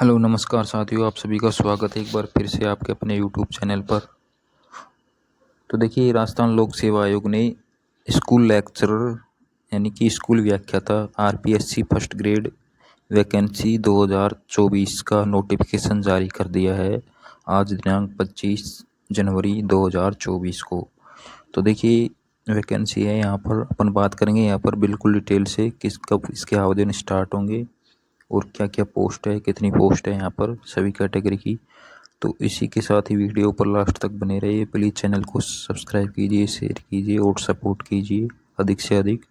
Hello नमस्कार साथियों, आप सभी का स्वागत है एक बार फिर से आपके अपने यूट्यूब चैनल पर। तो देखिए, राजस्थान लोक सेवा आयोग ने स्कूल लेक्चरर यानी कि स्कूल व्याख्याता आरपीएससी फर्स्ट ग्रेड वैकेंसी 2024 का नोटिफिकेशन जारी कर दिया है आज दिनांक 25 जनवरी 2024 को। तो देखिए, वैकेंसी है, यहाँ पर अपन बात करेंगे यहाँ पर बिल्कुल डिटेल से किस कब इसके आवेदन स्टार्ट होंगे और क्या क्या पोस्ट है, कितनी पोस्ट है यहाँ पर सभी कैटेगरी की। तो इसी के साथ ही वीडियो पर लास्ट तक बने रहिए। प्लीज़ चैनल को सब्सक्राइब कीजिए, शेयर कीजिए और सपोर्ट कीजिए अधिक से अधिक।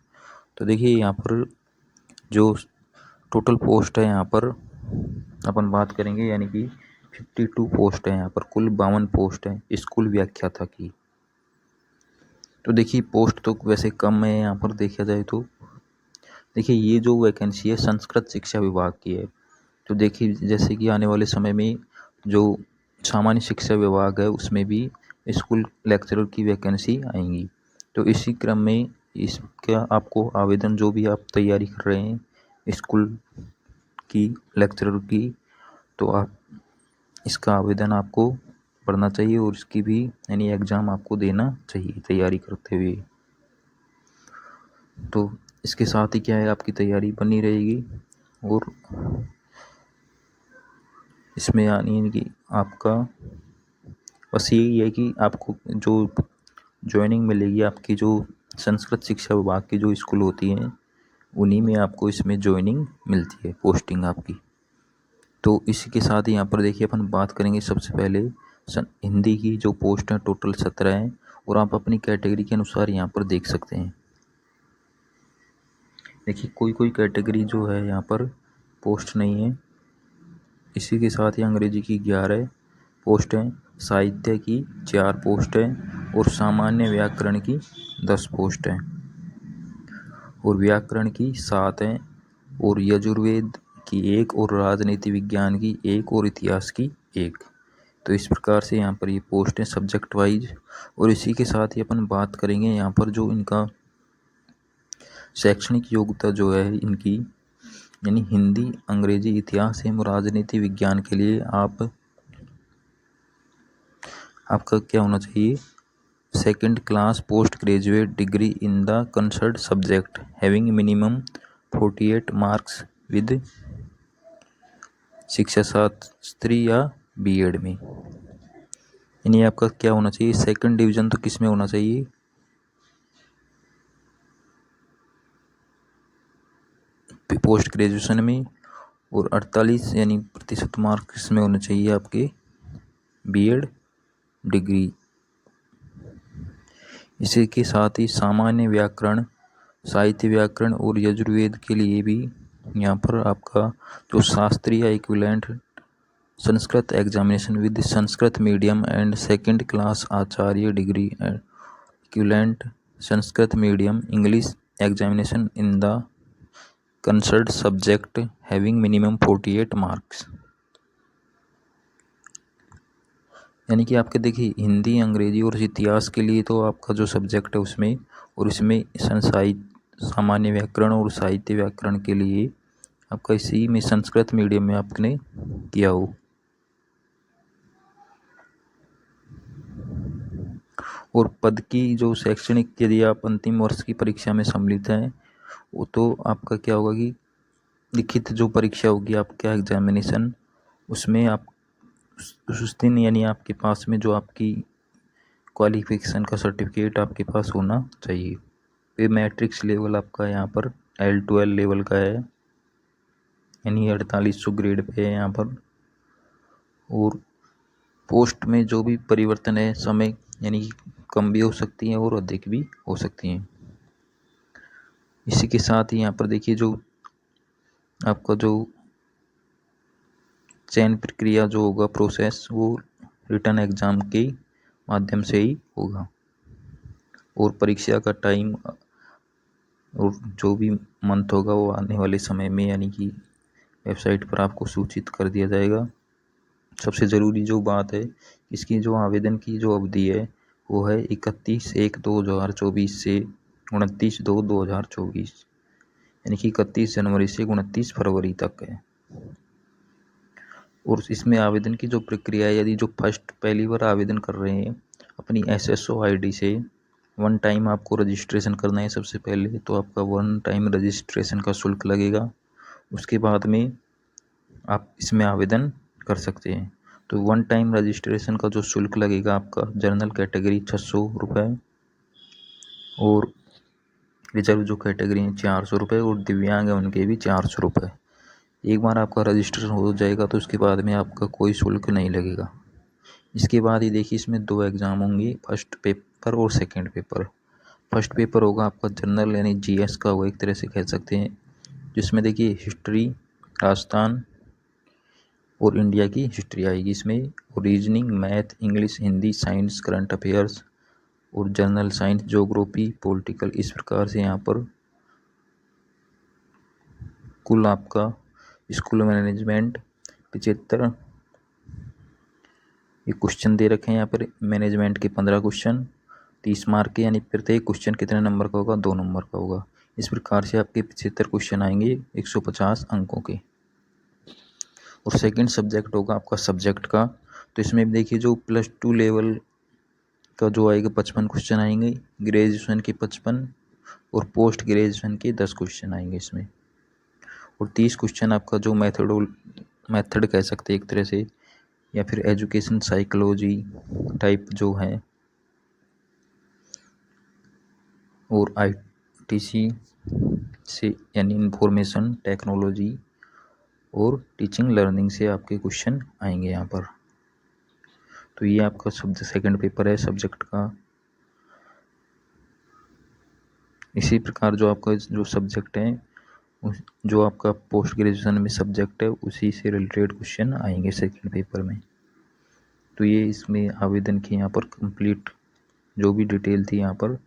तो देखिए, यहाँ पर जो टोटल पोस्ट है यहाँ पर अपन बात करेंगे, यानी कि 52 पोस्ट है यहाँ पर, कुल 52 पोस्ट है स्कूल व्याख्याता की। तो देखिए, पोस्ट तो वैसे कम है यहाँ पर देखा जाए तो। देखिए, ये जो वैकेंसी है संस्कृत शिक्षा विभाग की है। तो देखिए, जैसे कि आने वाले समय में जो सामान्य शिक्षा विभाग है उसमें भी स्कूल लेक्चरर की वैकेंसी आएंगी। तो इसी क्रम में इसका आपको आवेदन, जो भी आप तैयारी कर रहे हैं स्कूल की लेक्चरर की, तो आप इसका आवेदन आपको पढ़ना चाहिए और इसकी भी यानी एग्ज़ाम आपको देना चाहिए तैयारी करते हुए। तो इसके साथ ही क्या है, आपकी तैयारी बनी रहेगी और इसमें यानी कि आपका बस यही है कि आपको जो ज्वाइनिंग मिलेगी, आपकी जो संस्कृत शिक्षा विभाग की जो स्कूल होती हैं उन्हीं में आपको इसमें ज्वाइनिंग मिलती है, पोस्टिंग आपकी। तो इसी के साथ ही यहाँ पर देखिए, अपन बात करेंगे सबसे पहले हिंदी की जो पोस्ट है टोटल 17 हैं और आप अपनी कैटेगरी के अनुसार यहाँ पर देख सकते हैं। देखिए, कोई कोई कैटेगरी जो है यहाँ पर पोस्ट नहीं है। इसी के साथ ही अंग्रेजी की 11 पोस्ट हैं, साहित्य की 4 पोस्ट हैं और सामान्य व्याकरण की 10 पोस्ट हैं और व्याकरण की 7 हैं और यजुर्वेद की 1 और राजनीति विज्ञान की 1 और इतिहास की 1। तो इस प्रकार से यहाँ पर ये पोस्ट हैं सब्जेक्ट वाइज। और इसी के साथ ही अपन बात करेंगे यहाँ पर जो इनका शैक्षणिक योग्यता जो है इनकी, यानी हिंदी, अंग्रेजी, इतिहास एवं राजनीति विज्ञान के लिए आपका क्या होना चाहिए, second class post graduate degree in the concern subject having minimum 48 marks with शिक्षा शास्त्री या बीएड में। यानी आपका क्या होना चाहिए, सेकंड डिवीजन तो किस में होना चाहिए, पोस्ट ग्रेजुएशन में, और 48 यानी प्रतिशत मार्क्स इसमें होने चाहिए आपके बीएड डिग्री। इसी के साथ ही सामान्य व्याकरण, साहित्य व्याकरण और यजुर्वेद के लिए भी यहाँ पर आपका जो शास्त्रीय equivalent Sanskrit examination with Sanskrit medium and second class Acharya degree equivalent Sanskrit medium English examination in the concern subject having minimum 48 marks. यानी कि आपके देखिए, हिंदी, अंग्रेजी और इतिहास के लिए तो आपका जो सब्जेक्ट है उसमें, और इसमें सामान्य व्याकरण और साहित्य व्याकरण के लिए आपका इसी में संस्कृत मीडियम में आपने किया हो। और पद की जो शैक्षणिक, यदि आप अंतिम वर्ष की परीक्षा में सम्मिलित हैं, वो तो आपका क्या होगा कि लिखित जो परीक्षा होगी आपका एग्जामिनेशन, उसमें आप उस दिन यानी आपके पास में जो आपकी क्वालिफिकेशन का सर्टिफिकेट आपके पास होना चाहिए। पे मैट्रिक्स लेवल आपका यहाँ पर L12 लेवल का है, यानी 4800 ग्रेड पे है यहाँ पर। और पोस्ट में जो भी परिवर्तन है, समय यानी कम भी हो सकती हैं और अधिक भी हो सकती हैं। इसी के साथ ही यहाँ पर देखिए, जो आपका जो चयन प्रक्रिया जो होगा, प्रोसेस, वो रिटर्न एग्ज़ाम के माध्यम से ही होगा और परीक्षा का टाइम और जो भी मंथ होगा वो आने वाले समय में यानी कि वेबसाइट पर आपको सूचित कर दिया जाएगा। सबसे ज़रूरी जो बात है, इसकी जो आवेदन की जो अवधि है वो है 31/1/2024 से 29/2/2024, यानी कि 31 जनवरी से 29 फरवरी तक है। और इसमें आवेदन की जो प्रक्रिया है, यदि जो पहली बार आवेदन कर रहे हैं अपनी SSO ID से, वन टाइम आपको रजिस्ट्रेशन करना है सबसे पहले। तो आपका वन टाइम रजिस्ट्रेशन का शुल्क लगेगा, उसके बाद में आप इसमें आवेदन कर सकते हैं। तो वन टाइम रजिस्ट्रेशन का जो शुल्क लगेगा आपका, जनरल कैटेगरी 600 रुपये और रिजर्व जो कैटेगरी है 400 रुपये और दिव्यांग है उनके भी 400 रुपये। एक बार आपका रजिस्ट्रेशन हो जाएगा तो उसके बाद में आपका कोई शुल्क नहीं लगेगा। इसके बाद ही देखिए इसमें 2 एग्ज़ाम होंगे, फर्स्ट पेपर और सेकंड पेपर। फर्स्ट पेपर होगा आपका जनरल यानी GS का होगा, एक तरह से कह सकते हैं, जिसमें देखिए हिस्ट्री, राजस्थान और इंडिया की हिस्ट्री आएगी इसमें, और reasoning, math, English, Hindi, science, current affairs और जनरल साइंस, ज्योग्राफी, पॉलिटिकल, इस प्रकार से यहाँ पर कुल आपका स्कूल मैनेजमेंट 75 ये क्वेश्चन दे रखे हैं यहाँ पर। मैनेजमेंट के 15 क्वेश्चन 30 मार्क के, यानी प्रत्येक क्वेश्चन कितने नंबर का होगा, 2 नंबर का होगा। इस प्रकार से आपके 75 क्वेश्चन आएंगे 150 अंकों के। और सेकंड सब्जेक्ट होगा आपका सब्जेक्ट का, तो इसमें देखिए जो +2 लेवल का जो आएगा 55 क्वेश्चन आएंगे, ग्रेजुएशन के 55 और पोस्ट ग्रेजुएशन के 10 क्वेश्चन आएंगे इसमें। और 30 क्वेश्चन आपका जो मेथड कह सकते हैं एक तरह से, या फिर एजुकेशन साइकोलॉजी टाइप जो है, और ITC से यानी इंफॉर्मेशन टेक्नोलॉजी और टीचिंग लर्निंग से आपके क्वेश्चन आएंगे यहाँ पर। तो ये आपका सेकंड पेपर है सब्जेक्ट का। इसी प्रकार जो आपका जो सब्जेक्ट है, जो आपका पोस्ट ग्रेजुएशन में सब्जेक्ट है, उसी से रिलेटेड क्वेश्चन आएंगे सेकंड पेपर में। तो ये इसमें आवेदन की यहाँ पर कंप्लीट जो भी डिटेल थी यहाँ पर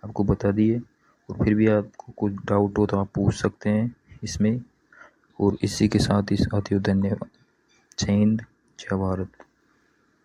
आपको बता दिए। और फिर भी आपको कुछ डाउट हो तो आप पूछ सकते हैं इसमें। और इसी के साथ ही साथियों धन्यवाद। जय हिंद, जय भारत।